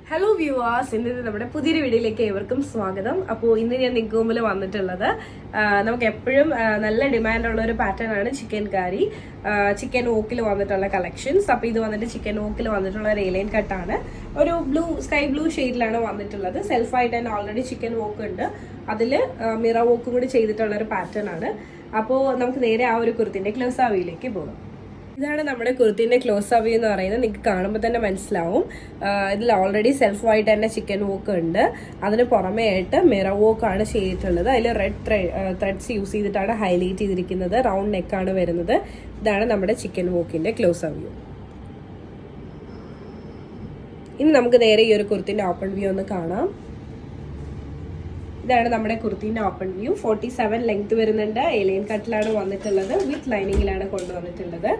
Hello viewers, ഇന്നത്തെ നമ്മുടെ പുതിയൊരു വീഡിയോയിലേക്ക് ഏവർക്കും സ്വാഗതം. അപ്പോൾ ഇന്ന് ഞാൻ നിങ്ങൾക്ക് മുമ്പിൽ വന്നിട്ടുള്ളത് നമുക്ക് എപ്പോഴും നല്ല ഡിമാൻഡുള്ള ഒരു പാറ്റേൺ ആണ് ചിക്കൻ കാരി, ചിക്കൻ ഓക്കിൽ വന്നിട്ടുള്ള കളക്ഷൻസ്. അപ്പോൾ ഇത് വന്നിട്ട് ചിക്കൻ ഓക്കിൽ വന്നിട്ടുള്ള ഒരു എലൈൻ കട്ടാണ്. ഒരു സ്കൈ ബ്ലൂ ഷെയ്ഡിലാണ് വന്നിട്ടുള്ളത്. സെൽഫായിട്ട് തന്നെ ഓൾറെഡി ചിക്കൻ വോക്ക് ഉണ്ട്, അതിൽ മിറർ വോക്കും കൂടി ചെയ്തിട്ടുള്ള ഒരു പാറ്റേൺ ആണ്. അപ്പോൾ നമുക്ക് നേരെ ആ ഒരു കുർത്തിന്റെ ക്ലോസ് ആവിയിലേക്ക് പോകാം. ഇതാണ് നമ്മുടെ കുർത്തിന്റെ ക്ലോസ് അവ്യൂ എന്ന് പറയുന്നത്. നിങ്ങൾക്ക് കാണുമ്പോൾ തന്നെ മനസ്സിലാവും. ഇതിൽ ഓൾറെഡി സെൽഫായിട്ട് തന്നെ ചിക്കൻ വോക്ക് ഉണ്ട്. അതിന് പുറമേ ആയിട്ട് മിറർ വോക്ക് ആണ് ചെയ്തിട്ടുള്ളത്. അതിൽ റെഡ് ത്രെഡ്സ് യൂസ് ചെയ്തിട്ടാണ് ഹൈലൈറ്റ് ചെയ്തിരിക്കുന്നത്. റൗണ്ട് നെക്കാണ് വരുന്നത്. ഇതാണ് നമ്മുടെ ചിക്കൻ വോക്കിന്റെ ക്ലോസ് അവ്യൂ. ഇനി നമുക്ക് നേരെ ഈ ഒരു കുർത്തിന്റെ ഓപ്പൺ വ്യൂ ഒന്ന് കാണാം. ഇതാണ് നമ്മുടെ കുർത്തിന്റെ ഓപ്പൺ വ്യൂ. 47 ലെങ്ത് വരുന്നുണ്ട്. എലൈൻ കട്ടിലാണ് വന്നിട്ടുള്ളത്. വിത്ത് ലൈനിങ്ങിലാണ് കൊണ്ടുവന്നിട്ടുള്ളത്.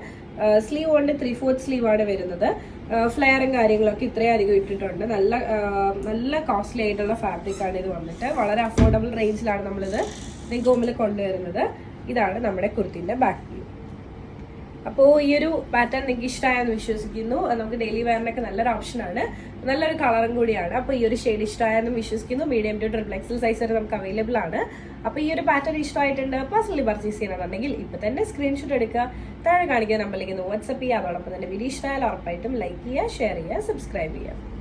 സ്ലീവ് കൊണ്ട് 3/4 സ്ലീവ് ആണ് വരുന്നത്. ഫ്ലെയറും കാര്യങ്ങളൊക്കെ ഇത്രയും അധികം ഇട്ടിട്ടുണ്ട്. നല്ല കോസ്റ്റ്ലി ആയിട്ടുള്ള ഫാബ്രിക് ആണ് ഇത് വന്നിട്ട്. വളരെ അഫോർഡബിൾ റേഞ്ചിലാണ് നമ്മളിത് നിങ്ങൾക്ക് മുമ്പിൽ കൊണ്ടുവരുന്നത്. ഇതാണ് നമ്മുടെ കുർത്തിന്റെ ബാക്ക് വ്യൂ. അപ്പോൾ ഈ ഒരു പാറ്റേൺ നിങ്ങൾക്ക് ഇഷ്ടമായെന്ന് വിശ്വസിക്കുന്നു. നമുക്ക് ഡെയിലി വെയറിനൊക്കെ നല്ലൊരു ഓപ്ഷനാണ്, നല്ലൊരു കളറും കൂടിയാണ്. അപ്പോൾ ഈ ഒരു ഷെയ്ഡ് ഇഷ്ടമായെന്ന് വിശ്വസിക്കുന്നു. മീഡിയം ടു XXL സൈസ് വരെ നമുക്ക് അവൈലബിൾ ആണ്. അപ്പോൾ ഈ ഒരു പാറ്റേൺ ഇഷ്ടമായിട്ടുണ്ട്, പേഴ്സണലി പർച്ചേസ് ചെയ്യണമെന്നുണ്ടെങ്കിൽ ഇപ്പോൾ തന്നെ സ്ക്രീൻഷോട്ട് എടുക്കുക, താഴെ കാണിക്കുന്ന നമ്പറിലേക്ക് വാട്സ്ആപ്പ് ചെയ്യുക. അതോടൊപ്പം തന്നെ വീഡിയോ ഇഷ്ടമായാൽ ഉറപ്പായിട്ടും ലൈക്ക് ചെയ്യുക, ഷെയർ ചെയ്യുക, സബ്സ്ക്രൈബ് ചെയ്യുക.